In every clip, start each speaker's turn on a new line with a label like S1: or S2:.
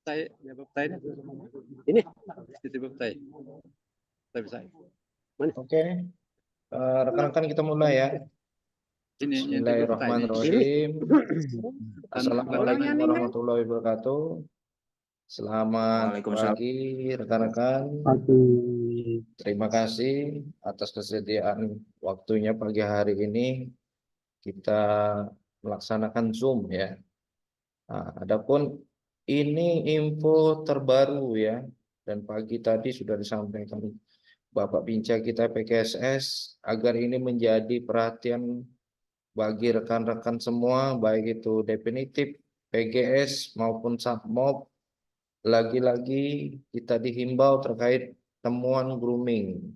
S1: Tai, ya Tai ini itu Tai. Tai bisa.
S2: Oke, rekan-rekan kita mulai ya.
S1: Ini yang
S2: Bismillahirrahmanirrahim. Assalamualaikum warahmatullahi wabarakatuh. Selamat pagi rekan-rekan. Terima kasih atas kesediaan waktunya pagi hari ini kita melaksanakan Zoom ya. Nah, adapun ini info terbaru ya, dan pagi tadi sudah disampaikan Bapak Pinca kita PKSS agar ini menjadi perhatian bagi rekan-rekan semua, baik itu definitif, PGS maupun Satmob. Lagi-lagi kita dihimbau terkait temuan grooming.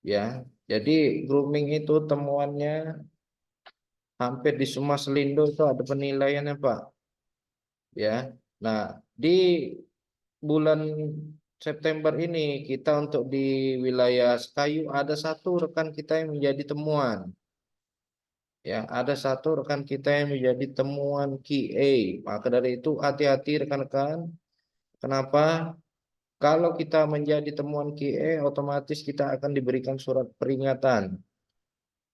S2: Ya, jadi grooming itu temuannya hampir di semua Selindo itu ada penilaiannya, Pak. Ya. Nah, di bulan September ini kita untuk di wilayah Sekayu ada satu rekan kita yang menjadi temuan. Ya, ada satu rekan kita yang menjadi temuan QA. Maka dari itu hati-hati rekan-rekan. Kenapa? Kalau kita menjadi temuan QA, otomatis kita akan diberikan surat peringatan.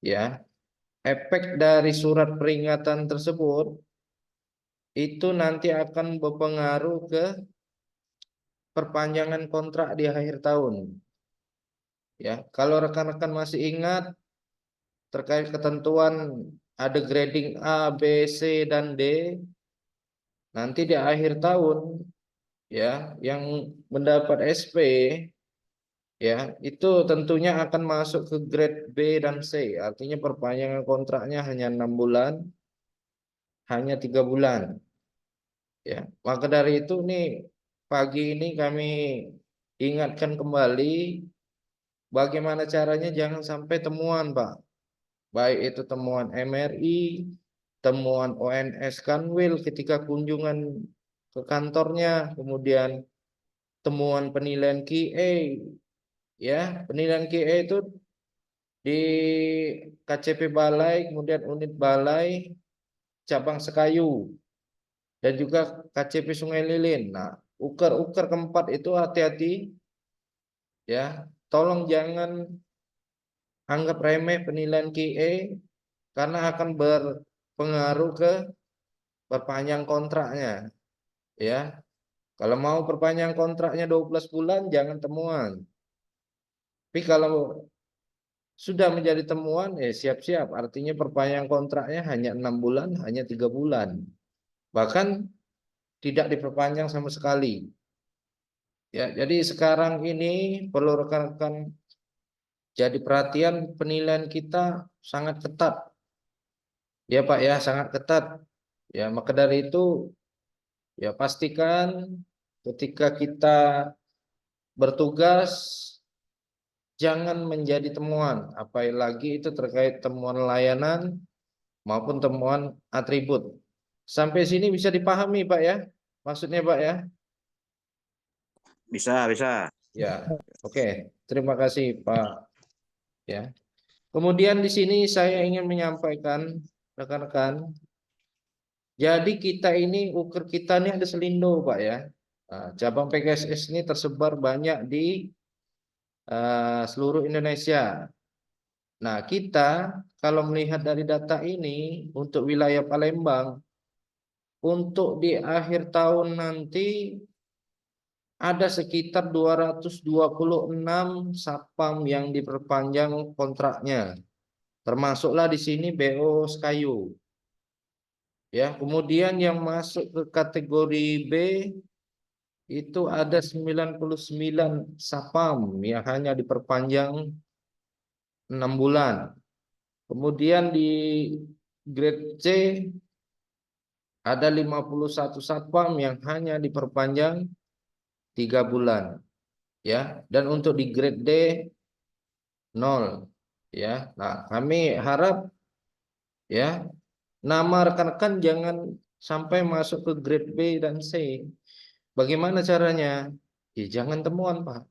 S2: Ya, efek dari surat peringatan tersebut itu nanti akan berpengaruh ke perpanjangan kontrak di akhir tahun. Ya, kalau rekan-rekan masih ingat terkait ketentuan ada grading A, B, C, dan D, nanti di akhir tahun ya yang mendapat SP ya itu tentunya akan masuk ke grade B dan C, artinya perpanjangan kontraknya hanya 6 bulan, hanya 3 bulan ya. Maka dari itu nih pagi ini kami ingatkan kembali bagaimana caranya jangan sampai temuan, Pak, baik itu temuan MRI, temuan ONS Kanwil ketika kunjungan ke kantornya, kemudian temuan penilaian QA. Ya, penilaian QA itu di KCP Balai, kemudian unit Balai cabang Sekayu, dan juga KCP Sungai Lilin. Nah, uker-uker keempat itu hati-hati ya. Tolong jangan anggap remeh penilaian QA karena akan berpengaruh ke perpanjang kontraknya ya. Kalau mau perpanjang kontraknya 12 bulan jangan temuan. Tapi kalau sudah menjadi temuan, siap-siap. Artinya perpanjangan kontraknya hanya 6 bulan, hanya 3 bulan. Bahkan tidak diperpanjang sama sekali. Ya, jadi sekarang ini perlu rekan-rekan jadi perhatian, penilaian kita sangat ketat. Ya Pak ya, sangat ketat. Ya, maka dari itu ya pastikan ketika kita bertugas jangan menjadi temuan, apalagi itu terkait temuan layanan maupun temuan atribut. Sampai sini bisa dipahami Pak ya? Maksudnya Pak ya?
S3: Bisa, bisa.
S2: Ya, oke. Terima kasih Pak. Ya. Kemudian di sini saya ingin menyampaikan rekan-rekan. Jadi kita ini ukur kita ini ada Selindo Pak ya. Nah, cabang PKSS ini tersebar banyak di seluruh Indonesia. Nah, kita kalau melihat dari data ini untuk wilayah Palembang, untuk di akhir tahun nanti ada sekitar 226 Satpam yang diperpanjang kontraknya. Termasuklah di sini BO Sekayu. Ya, kemudian yang masuk ke kategori B itu ada 99 Satpam yang hanya diperpanjang 6 bulan. Kemudian di grade C ada 51 Satpam yang hanya diperpanjang 3 bulan. Ya, dan untuk di grade D 0 ya. Nah, kami harap ya nama rekan-rekan jangan sampai masuk ke grade B dan C. Bagaimana caranya? Ya, jangan temuan, Pak.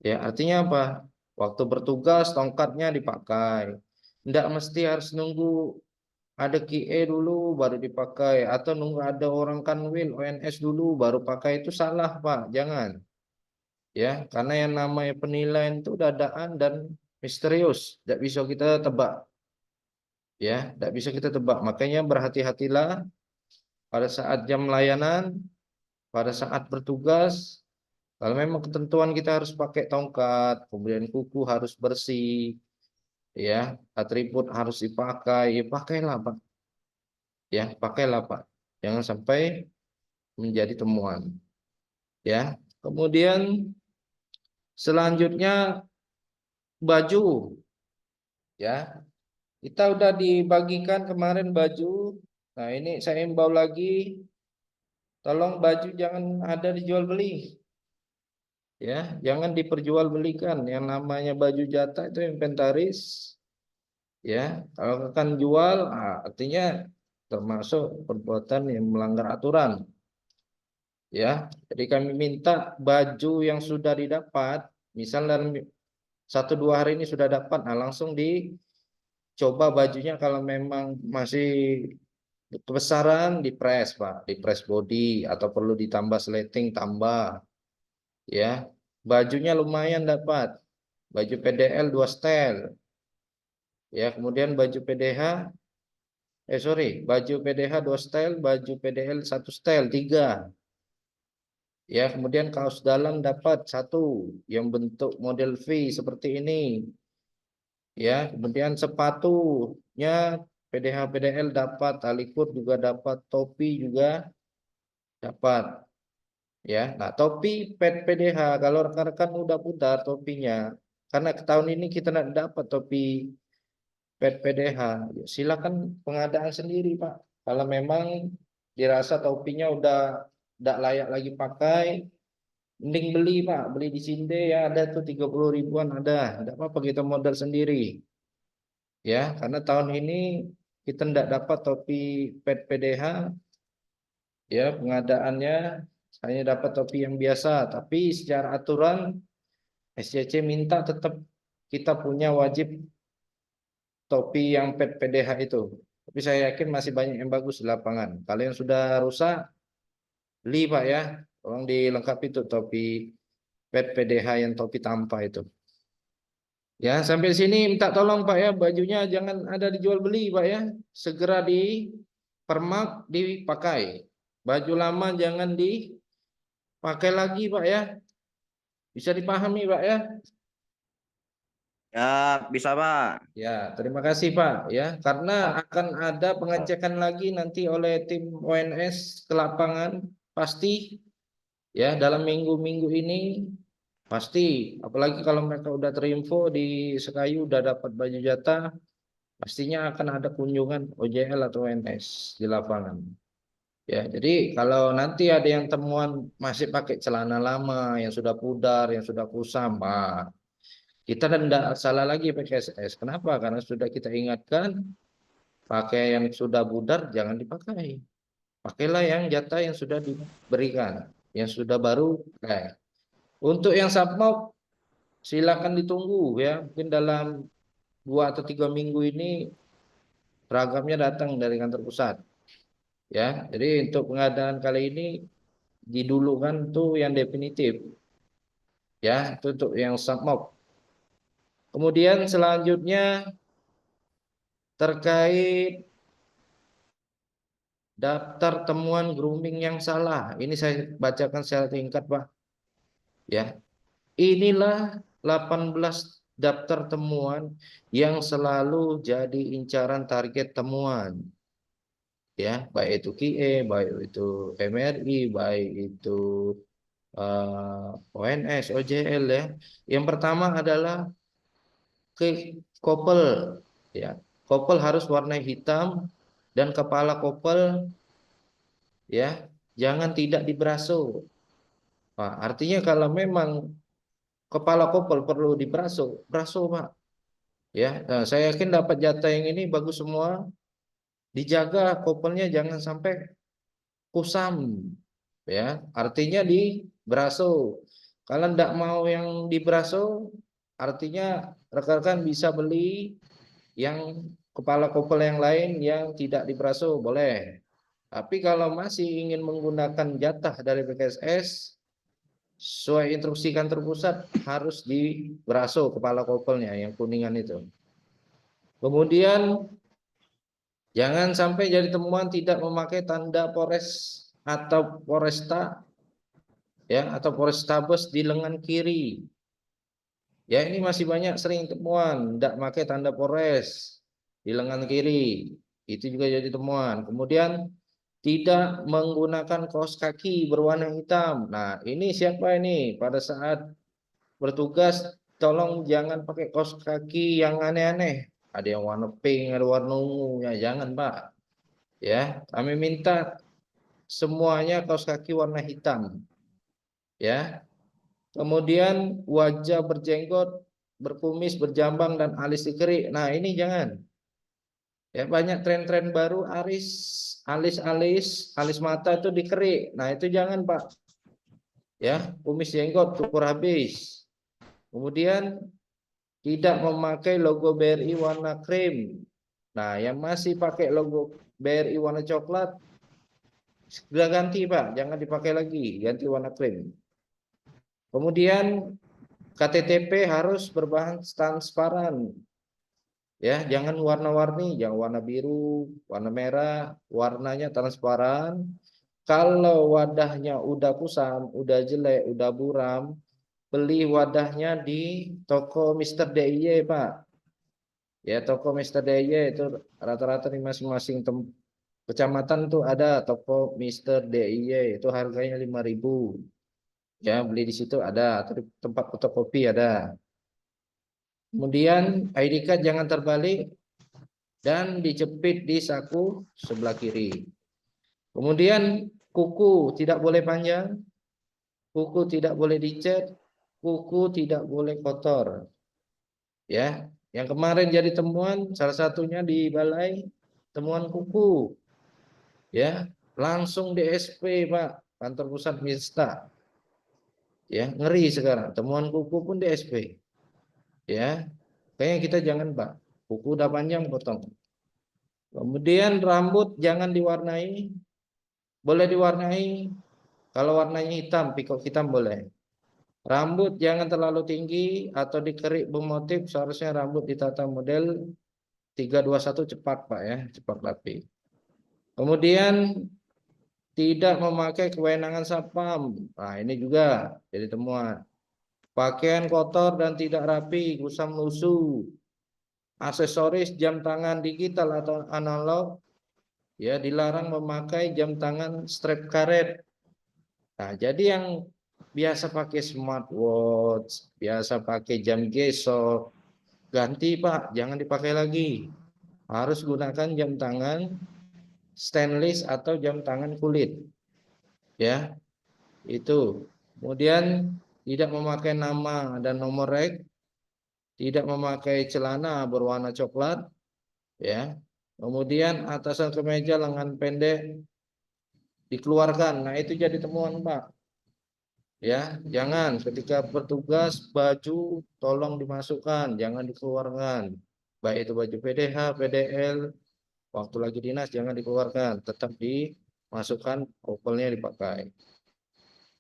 S2: Ya, artinya apa? Waktu bertugas tongkatnya dipakai. Tidak mesti harus nunggu ada QE dulu baru dipakai, atau nunggu ada orang kanwil ONS dulu baru pakai, itu salah Pak, jangan. Ya, karena yang namanya penilaian itu dadaan dan misterius, tidak bisa kita tebak. Ya, tidak bisa kita tebak. Makanya berhati-hatilah pada saat jam layanan, pada saat bertugas. Kalau memang ketentuan kita harus pakai tongkat, kemudian kuku harus bersih, ya, atribut harus dipakai, ya pakailah Pak. Ya, pakailah Pak. Jangan sampai menjadi temuan. Ya, kemudian selanjutnya baju. Ya, kita udah dibagikan kemarin baju. Nah, ini saya imbau lagi, tolong baju jangan ada dijual beli. Ya, jangan diperjualbelikan. Yang namanya baju jatah itu inventaris. Ya, kalau akan jual, artinya termasuk perbuatan yang melanggar aturan. Ya, jadi kami minta baju yang sudah didapat, misal dalam 1-2 hari ini sudah dapat, nah langsung dicoba bajunya, kalau memang masih kebesaran dipres Pak, dipres body, atau perlu ditambah sleting tambah. Ya, bajunya lumayan dapat, baju PDL 2 setel. Ya, kemudian baju PDH, baju PDH 2 setel, baju PDL 1 setel, 3. Ya, kemudian kaos dalam dapat 1 yang bentuk model V seperti ini. Ya, kemudian sepatunya PDH PDL dapat, tali kur juga dapat, topi juga dapat. Ya, nah topi PDH kalau rekan-rekan udah putar topinya, karena tahun ini kita tidak dapat topi PDH, ya silakan pengadaan sendiri Pak. Kalau memang dirasa topinya udah tidak layak lagi pakai, mending beli Pak, beli di Sinde ya, ada tuh 30 ribuan ada, tidak apa-apa kita modal sendiri. Ya, karena tahun ini kita tidak dapat topi PDH, ya pengadaannya hanya dapat topi yang biasa, tapi secara aturan SCC minta tetap kita punya wajib topi yang PDH itu. Tapi saya yakin masih banyak yang bagus di lapangan. Kalau yang sudah rusak, beli Pak ya. Tolong dilengkapi tuh topi PDH yang topi tanpa itu. Ya, sampai sini minta tolong Pak ya, bajunya jangan ada dijual beli Pak ya. Segera dipermak, dipakai. Baju lama jangan dipakai lagi Pak ya. Bisa dipahami Pak ya?
S3: Ya, bisa Pak.
S2: Ya, terima kasih Pak ya. Karena akan ada pengecekan lagi nanti oleh tim ONS ke lapangan, pasti ya dalam minggu-minggu ini pasti. Apalagi kalau mereka udah terinfo di Sekayu udah dapat baju jatah, pastinya akan ada kunjungan OJL atau ONS di lapangan. Ya, jadi kalau nanti ada yang temuan masih pakai celana lama yang sudah pudar, yang sudah kusam, Pak, kita tidak salah lagi PKSS. Kenapa? Karena sudah kita ingatkan, pakai yang sudah pudar jangan dipakai. Pakailah yang jatah yang sudah diberikan, yang sudah baru. Untuk yang submob silakan ditunggu ya. Mungkin dalam 2 atau 3 minggu ini seragamnya datang dari kantor pusat. Ya, jadi untuk pengadaan kali ini didulukan tuh yang definitif. Ya, itu untuk yang submob. Kemudian selanjutnya terkait daftar temuan grooming yang salah. Ini saya bacakan secara singkat, Pak. Ya. Inilah 18 daftar temuan yang selalu jadi incaran target temuan. Ya, baik itu QE, baik itu MRI, baik itu ONS, OJL ya. Yang pertama adalah kopel ya. Kopel harus warna hitam dan kepala kopel ya, jangan tidak diberaso. Nah, artinya kalau memang kepala kopel perlu diberaso, beraso Pak. Ya, nah, saya yakin dapat jatah yang ini bagus semua. Dijaga kopelnya jangan sampai kusam. Ya, artinya di beraso. Kalau tidak mau yang di beraso, artinya rekan-rekan bisa beli yang kepala kopel yang lain yang tidak diberaso boleh. Tapi kalau masih ingin menggunakan jatah dari BKSS, sesuai instruksi kantor pusat harus diberaso kepala kopelnya yang kuningan itu. Kemudian jangan sampai jadi temuan tidak memakai tanda Polres atau Polresta ya atau Polrestabes di lengan kiri. Ya ini masih banyak sering temuan tidak pakai tanda Polres di lengan kiri. Itu juga jadi temuan. Kemudian tidak menggunakan kaos kaki berwarna hitam. Nah, ini siapa ini? Pada saat bertugas tolong jangan pakai kaos kaki yang aneh-aneh. Ada yang warna pink, ada warna ungu. Ya jangan, Pak. Ya, kami minta semuanya kaos kaki warna hitam. Ya. Kemudian wajah berjenggot, berkumis, berjambang dan alis dikerik. Nah, ini jangan. Ya, banyak tren-tren baru alis mata itu dikerik. Nah, itu jangan, Pak. Ya, kumis jenggot cukur habis. Kemudian tidak memakai logo BRI warna krim. Nah, yang masih pakai logo BRI warna coklat sudah ganti, Pak. Jangan dipakai lagi, ganti warna krim. Kemudian KTTP harus berbahan transparan. Ya, jangan warna-warni, jangan warna biru, warna merah, warnanya transparan. Kalau wadahnya udah kusam, udah jelek, udah buram, beli wadahnya di toko Mr. DIY, Pak. Ya, toko Mr. DIY itu rata-rata di masing-masing kecamatan tuh ada toko Mr. DIY, itu harganya 5.000. Ya, beli di situ ada, atau di tempat fotokopi ada. Kemudian ID card jangan terbalik dan dijepit di saku sebelah kiri. Kemudian kuku tidak boleh panjang, kuku tidak boleh dicat, kuku tidak boleh kotor. Ya, yang kemarin jadi temuan salah satunya di balai temuan kuku. Ya, langsung DSP, Pak, kantor pusat Minsta. Ya, ngeri sekarang. Temuan kuku pun DSP. Ya, kayaknya kita jangan, Pak. Kuku udah panjang potong. Kemudian rambut jangan diwarnai, boleh diwarnai kalau warnanya hitam, pikok hitam boleh. Rambut jangan terlalu tinggi atau dikerik bermotif, seharusnya rambut ditata model 321 cepat, Pak, ya, cepat rapi. Kemudian tidak memakai kewenangan satpam. Nah, ini juga jadi temuan. Pakaian kotor dan tidak rapi, kusam lusuh. Aksesoris jam tangan digital atau analog ya dilarang memakai jam tangan strap karet. Nah, jadi yang biasa pakai smartwatch, biasa pakai jam gesok, ganti, Pak, jangan dipakai lagi. Harus gunakan jam tangan stainless atau jam tangan kulit. Ya, itu. Kemudian tidak memakai nama dan nomor rek, tidak memakai celana berwarna coklat, ya. Kemudian atasan kemeja lengan pendek dikeluarkan. Nah, itu jadi temuan, Pak. Ya, jangan ketika bertugas baju tolong dimasukkan, jangan dikeluarkan. Baik itu baju PDH, PDL, waktu lagi dinas jangan dikeluarkan, tetap dimasukkan, kopelnya dipakai.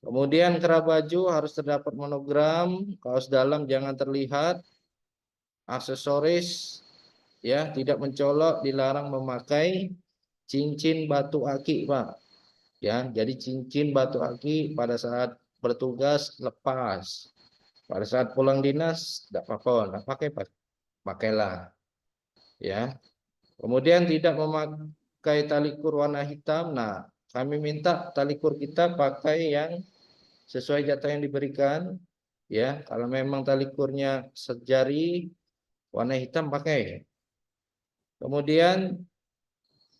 S2: Kemudian kerah baju harus terdapat monogram, kaos dalam jangan terlihat, aksesoris ya tidak mencolok, dilarang memakai cincin batu aki, Pak. Ya, jadi cincin batu aki pada saat bertugas lepas. Pada saat pulang dinas tidak apa-apa, tidak pakai, pakailah. Ya. Kemudian tidak memakai tali kur warna hitam. Nah, kami minta tali kur kita pakai yang sesuai jatah yang diberikan. Ya, kalau memang tali kurnya sejari warna hitam pakai. Kemudian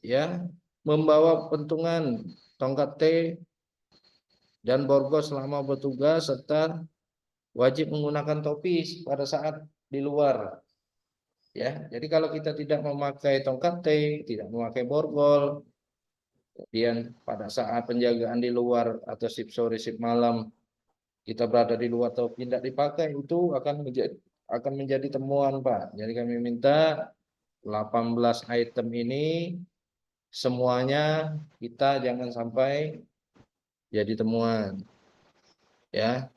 S2: ya membawa pentungan tongkat T dan borgol selama bertugas serta wajib menggunakan topi pada saat di luar. Ya, jadi kalau kita tidak memakai tongkat T, tidak memakai borgol, kemudian pada saat penjagaan di luar atau shift sore, shift malam, kita berada di luar atau tidak dipakai, itu akan menjadi temuan, Pak. Jadi kami minta 18 item ini semuanya kita jangan sampai jadi temuan. Ya.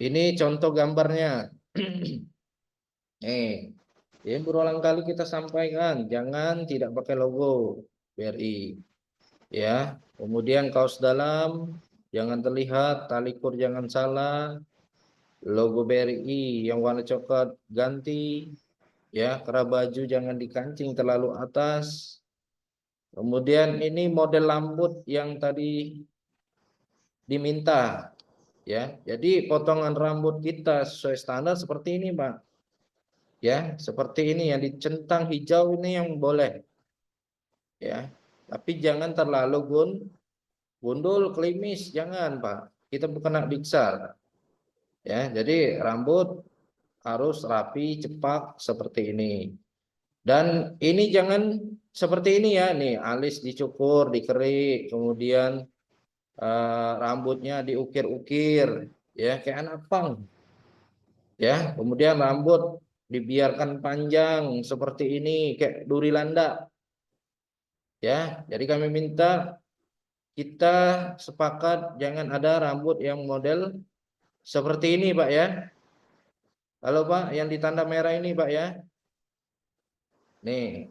S2: Ini contoh gambarnya. Ini berulang kali kita sampaikan, jangan tidak pakai logo BRI. Ya. Kemudian kaos dalam jangan terlihat, tali kur jangan salah, logo BRI yang warna coklat ganti, ya, kerah baju jangan dikancing terlalu atas. Kemudian ini model rambut yang tadi diminta, ya. Jadi potongan rambut kita sesuai standar seperti ini, Pak. Ya, seperti ini yang dicentang hijau ini yang boleh. Ya. Tapi jangan terlalu gundul, klimis, jangan, Pak. Kita bukan anak biksar. Ya, jadi rambut harus rapi, cepat seperti ini. Dan ini jangan seperti ini ya, nih alis dicukur, dikerik, kemudian rambutnya diukir-ukir, ya kayak anak pang. Ya, kemudian rambut dibiarkan panjang seperti ini, kayak duri landak. Ya, jadi kami minta kita sepakat jangan ada rambut yang model seperti ini, Pak ya. Halo Pak, yang ditanda merah ini Pak ya. Nih.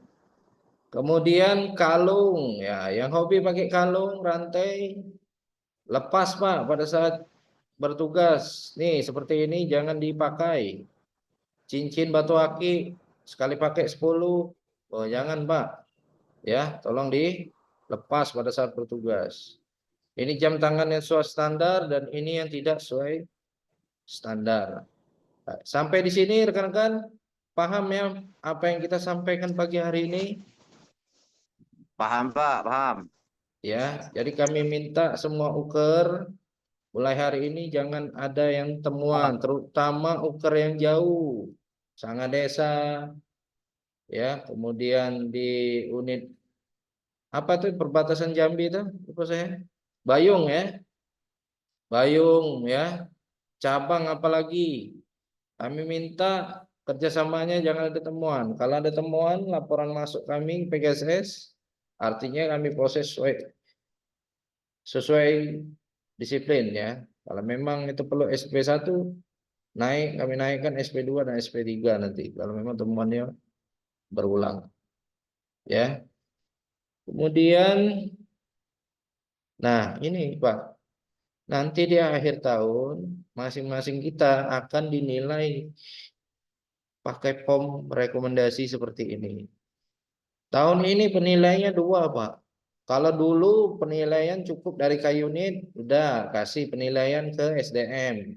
S2: Kemudian kalung ya, yang hobi pakai kalung rantai lepas Pak pada saat bertugas. Nih seperti ini jangan dipakai. Cincin batu aki sekali pakai 10. Oh jangan Pak. Ya, tolong dilepas pada saat bertugas. Ini jam tangan yang sesuai standar dan ini yang tidak sesuai standar. Nah, sampai di sini rekan-rekan paham ya apa yang kita sampaikan pagi hari ini?
S3: Paham, Pak, paham.
S2: Ya, jadi kami minta semua uker mulai hari ini jangan ada yang temuan, terutama uker yang jauh, Sanga Desa, ya, kemudian di unit apa tuh perbatasan Jambi itu, lupa saya, Bayung ya, Bayung ya, cabang apalagi, kami minta kerjasamanya jangan ada temuan. Kalau ada temuan, laporan masuk kami PGSS, artinya kami proses sesuai disiplin ya. Kalau memang itu perlu SP1 naik, kami naikkan SP2 dan SP3 nanti. Kalau memang temuannya berulang. Ya. Kemudian nah, ini Pak. Nanti di akhir tahun masing-masing kita akan dinilai pakai POM rekomendasi seperti ini. Tahun ini penilaiannya 2, Pak. Kalau dulu penilaian cukup dari K-Unit, udah kasih penilaian ke SDM.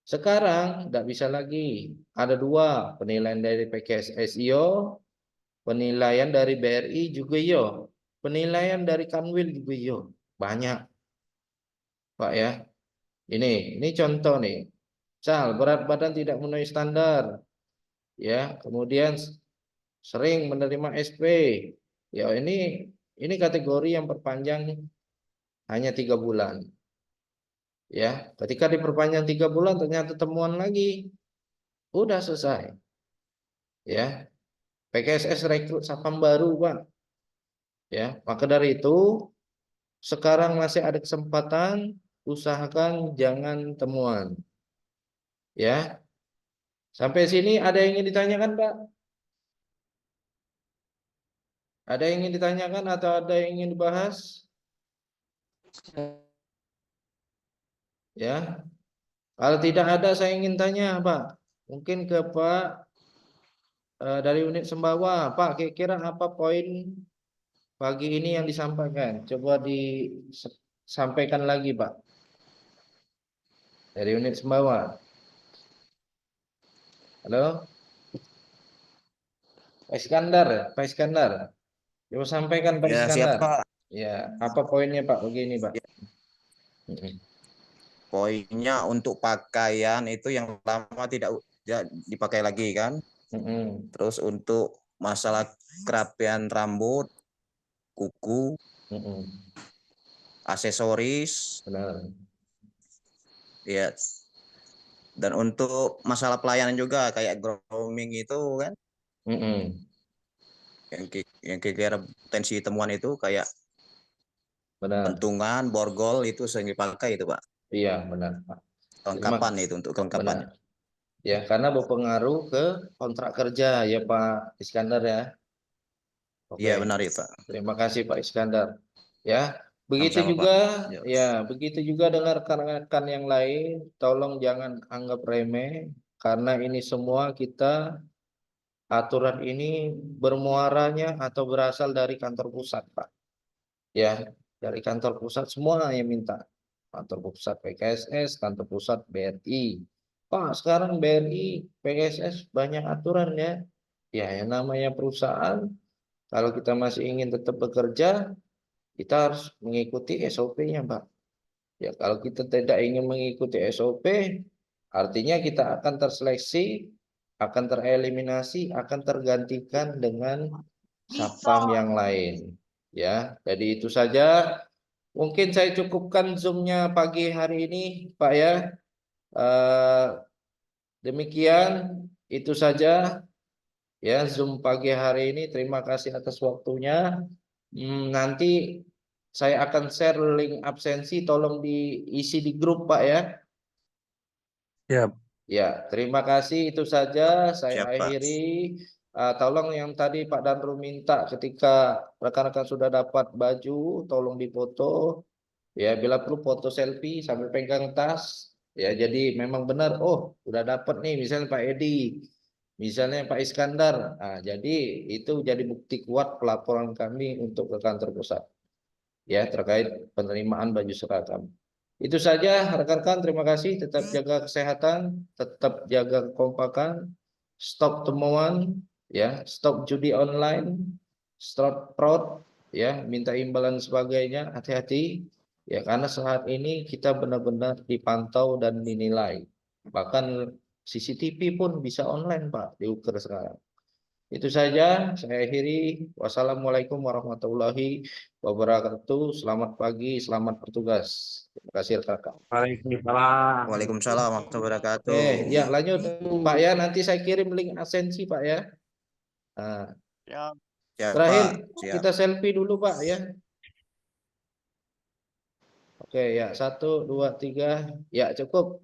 S2: Sekarang tidak bisa lagi. Ada 2, penilaian dari PKSS IO, penilaian dari BRI juga IO, penilaian dari Kanwil juga IO. Banyak, Pak ya. Ini contoh nih. Misal berat badan tidak memenuhi standar, ya. Kemudian sering menerima SP. Ya ini kategori yang perpanjang hanya 3 bulan. Ya, ketika diperpanjang 3 bulan ternyata temuan lagi. Udah selesai. Ya, PKSS rekrut satpam baru, Pak. Ya, maka dari itu sekarang masih ada kesempatan, usahakan jangan temuan. Ya. Sampai sini ada yang ingin ditanyakan, Pak? Ada yang ingin ditanyakan atau ada yang ingin dibahas? Ya. Kalau tidak ada saya ingin tanya, Pak. Mungkin ke Pak dari unit Sembawa, Pak, kira-kira apa poin pagi ini yang disampaikan? Coba disampaikan lagi, Pak. Dari unit Sembawa. Halo? Pak Iskandar, Pak Iskandar. Coba sampaikan Pak
S3: Ya, siap,
S2: Iskandar.
S3: Pak.
S2: Ya, apa poinnya Pak? Begini, Pak.
S3: Poinnya untuk pakaian itu yang lama tidak dipakai lagi kan. Terus untuk masalah kerapian rambut, kuku, aksesoris,
S2: Benar.
S3: ya. Dan untuk masalah pelayanan juga kayak grooming itu kan. yang kira-kira potensi temuan itu kayak
S2: Benar.
S3: pentungan, borgol itu sering dipakai itu Pak.
S2: Iya, benar, Pak.
S3: Kelengkapan itu untuk kelengkapannya.
S2: Benar. Ya, karena berpengaruh ke kontrak kerja ya Pak Iskandar ya.
S3: Iya
S2: Oke.
S3: benar ya Pak.
S2: Terima kasih Pak Iskandar. Ya, begitu
S3: Sama-sama Pak.
S2: juga
S3: Ya.
S2: ya, begitu juga dengan rekan-rekan yang lain, tolong jangan anggap remeh karena ini semua kita aturan ini bermuaranya atau berasal dari kantor pusat, Pak. Ya, dari kantor pusat semua yang minta. Kantor pusat PKSS, kantor pusat BRI. Pak, sekarang BRI, PKSS banyak aturan ya. Ya, yang namanya perusahaan, kalau kita masih ingin tetap bekerja, kita harus mengikuti SOP-nya, Pak. Ya, kalau kita tidak ingin mengikuti SOP, artinya kita akan terseleksi, akan tereliminasi, akan tergantikan dengan satpam yang lain. Ya, jadi itu saja. Mungkin saya cukupkan Zoom-nya pagi hari ini, Pak ya. Eh, Demikian, itu saja ya Zoom pagi hari ini. Terima kasih atas waktunya. Nanti saya akan share link absensi, tolong diisi di grup Pak ya.
S1: Siap.
S2: Ya, terima kasih. Itu saja saya
S3: Siap Pak.
S2: akhiri. Tolong yang tadi Pak Danru minta ketika rekan-rekan sudah dapat baju, tolong difoto. Ya, bila perlu foto selfie sambil pegang tas. Ya, jadi memang benar. Oh, udah dapat nih, misalnya Pak Edi, misalnya Pak Iskandar. Nah, jadi itu jadi bukti kuat pelaporan kami untuk ke kantor pusat. Ya, terkait penerimaan baju seragam. Itu saja rekan-rekan, terima kasih. Tetap jaga kesehatan, tetap jaga kekompakan, stop temuan, ya, stop judi online, stop fraud, ya, minta imbalan sebagainya, hati-hati, ya, karena saat ini kita benar-benar dipantau dan dinilai. Bahkan CCTV pun bisa online, Pak, diukur sekarang. Itu saja, saya akhiri. Wassalamualaikum warahmatullahi wabarakatuh. Selamat pagi, selamat bertugas. Terima kasih rekan-rekan.
S1: Waalaikumsalam.
S3: Waalaikumsalam warahmatullahi wabarakatuh.
S2: Ya lanjut Pak ya. Nanti saya kirim link absensi Pak ya. Nah,
S4: Ya,
S3: Siap
S2: terakhir
S3: Pak. Siap.
S2: kita selfie dulu Pak ya. Oke ya, 1, 2, 3. Ya cukup.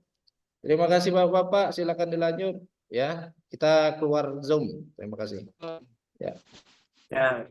S2: Terima kasih Bapak-Bapak. Silakan dilanjut ya. Kita keluar Zoom. Terima kasih. Ya.
S1: Ya.